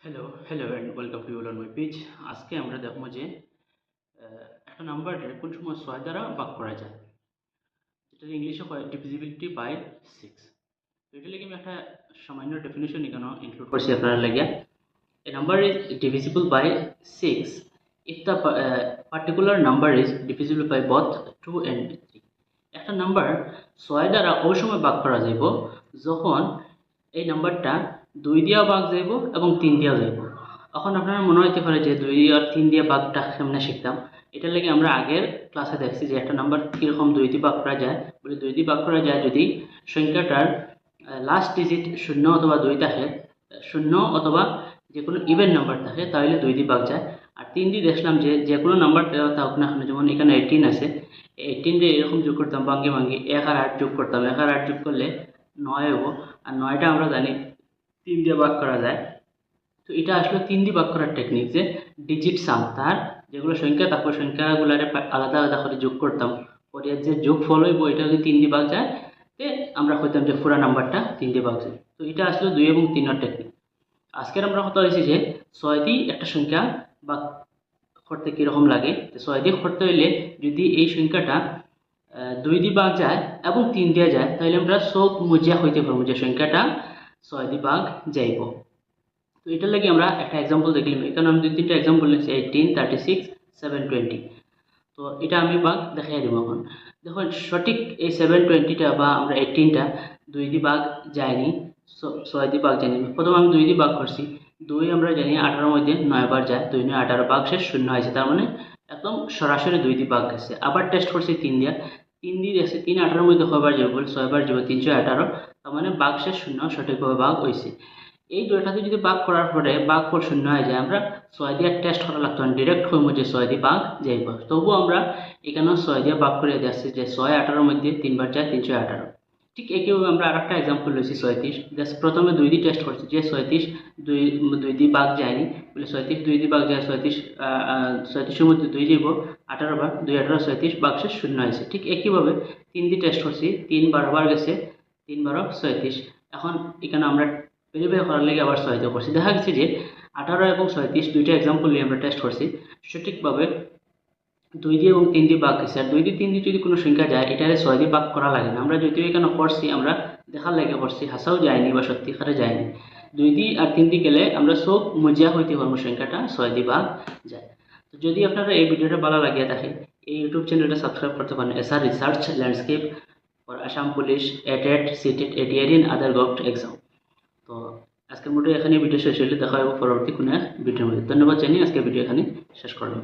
hello and welcome to all on my page. আজকে আমরা দেখবো যে একটা নাম্বারের কোন সময় 6 দ্বারা ভাগ করা যায়, যেটা ইংলিশে হয় ডিভিজিবিলিটি বাই 6। তো এটা লাগি আমি একটা সামান্য ডেফিনিশন এখানে ইনক্লুড করছি আপনারা লাগিয়া। A number is divisible by 6 if the particular number is divisible by both 2 and 3। একটা নাম্বার 6 দ্বারা ওই সময় ভাগ করা যাইব যখন এই নাম্বারটা 2 দিয়া ভাগ যাইব এবং 3 দিয়া যাইব। এখন আপনারা মনে হইতে পারে যে 2 আর 3 দিয়ে ভাগটা কেমনে শিখতাম। এটার লাগে আমরা আগের ক্লাসে দেখছি যে একটা নাম্বার কীরকম 2 দিয়ে ভাগ করা যায়। বলে 2 দিয়ে ভাগ করা যায় যদি সংখ্যাটার লাস্ট ডিজিট 0 অথবা 2 থাকে, 0 অথবা যে কোনো ইভেন নাম্বার থাকে তাহলে 2 দিয়ে ভাগ যায়। আর 3 দিয়ে দেখলাম যে যে কোনো নাম্বার দেওয়া থাকুক না কেন, যেমন এখানে 18 আছে, 18 দিয়ে এরকম যোগ করতাম ভাঙ্গি ভাঙ্গি 1 আর 8 যোগ করতাম, 1 আর 8 যোগ করলে 9 হবো। আর 9টা আমরা জানি 3 দিয়ে ভাগ করা যায়। তো এটা আসলে 3 দিয়ে ভাগ করার টেকনিক, যে ডিজিট সাম তার যেগুলো সংখ্যা তারপর সংখ্যাগুলারে আলাদা আলাদা করে যোগ করতাম, পরে যে যোগ ফল হইব এটা যদি 3 দিয়ে ভাগ যায় তে আমরা কইতাম যে পুরা নাম্বারটা 3 দিয়ে ভাগ যায়। তো এটা আসলে 2 এবং 3 এর টেকনিক। আজকের আমরা কথা হয়েছে যে 6 দিয়ে একটা সংখ্যা ভাগ করতে কীরকম লাগে। 6 দিয়ে করতে হইলে যদি এই সংখ্যাটা 2 দিয়ে ভাগ যায় এবং 3 দিয়ে যায় তাহলে আমরা সব মজিয়া হইতে পারবো যে সংখ্যাটা 6 দিয়ে ভাগ যাইব। তো এটার লাগে আমরা একটা এক্সাম্পল দেখলাম। এখানে আমি 2-3টা এক্সাম্পল নিয়েছি, 18, 36, 7, 20। তো এটা আমি ভাগ দেখাই দেবো। এখন দেখুন সঠিক এই 720টা বা আমরা 18টা 2 দিয়ে ভাগ যায়নি, 6 দিয়ে ভাগ যায়নি। প্রথমে আমি 2 দিয়ে ভাগ করছি, 2 আমরা জানি 18 মধ্যে 9 বার যায়, 2 9 18 ভাগ শেষ 0 হয়েছে, তার মানে একদম সরাসরি 2 দিয়ে ভাগ গেছে। আবার টেস্ট করছি 3 দিয়ে, 3 দিয়ে দেখছি 3 18 মধ্যে কয়বার যাবে বলে 6 বার যাবে, 318, তার মানে ভাগ শেষ 0 সঠিকভাবে ভাগ হয়েছে। এই দুইটাতে যদি ভাগ করার পরে ভাগফল 0 হয়ে যায়, আমরা 6 দিয়ে টেস্ট করা লাগতো না, ডিরেক্ট হইব যে 6 দিয়ে ভাগ যাইব। তবুও আমরা এখানে 6 দিয়ে ভাগ করে দিচ্ছি যে 6 18 মধ্যে 3 বার যায় 318। ঠিক একইভাবে আমরা আরেকটা এক্সাম্পল লইছি 37। জাস্ট প্রথমে 2 দিয়ে টেস্ট করছি যে 37 2 দিয়ে ভাগ যায়নি বলে 37 2 দিয়ে ভাগ যায়, 37 মধ্যে 2 যাইব 18 বার, 2 18 37 ভাগ শেষ 0 হয়েছে। ঠিক একইভাবে 3 দিয়ে টেস্ট করছি, 3 12 বার গেছে, 3 12 37। এখন এখানে আমরা ভেরিফাই করার লাগে আবার 6 দিয়ে করছি, দেখা গেছে যে 18 এবং 37 দুইটা এক্সাম্পল নিয়ে আমরা টেস্ট করছি, সঠিকভাবে 2 দিয়ে এবং 3 দিয়ে ভাগ গেছে। আর 2 দিয়ে 3 দিয়ে যদি কোনো সংখ্যা যায় এটারে 6 দিয়ে ভাগ করা লাগে না। আমরা যদিও এখানে করছি আমরা দেখার লাগে করছি, হাসাও যায়নি বা সত্যিকারে যায়নি। 2 দিয়ে আর 3 দিয়ে গেলে আমরা সব মজিয়া হইতে পারবো সংখ্যাটা 6 দিয়ে ভাগ যায়। তো যদি আপনারা এই ভিডিওটা ভালো লাগিয়ে থাকে এই ইউটিউব চ্যানেলটা সাবস্ক্রাইব করতে পারেন, SR research landscape for Assam police, এটেট, CTET, ADRE and other government exam. তো আজকের ভিডিও এখানে শেষ হলে দেখা হবে পরবর্তী কোনো ভিডিওর মধ্যে। ধন্যবাদ জানিয়ে আজকের ভিডিও এখানে শেষ করলাম।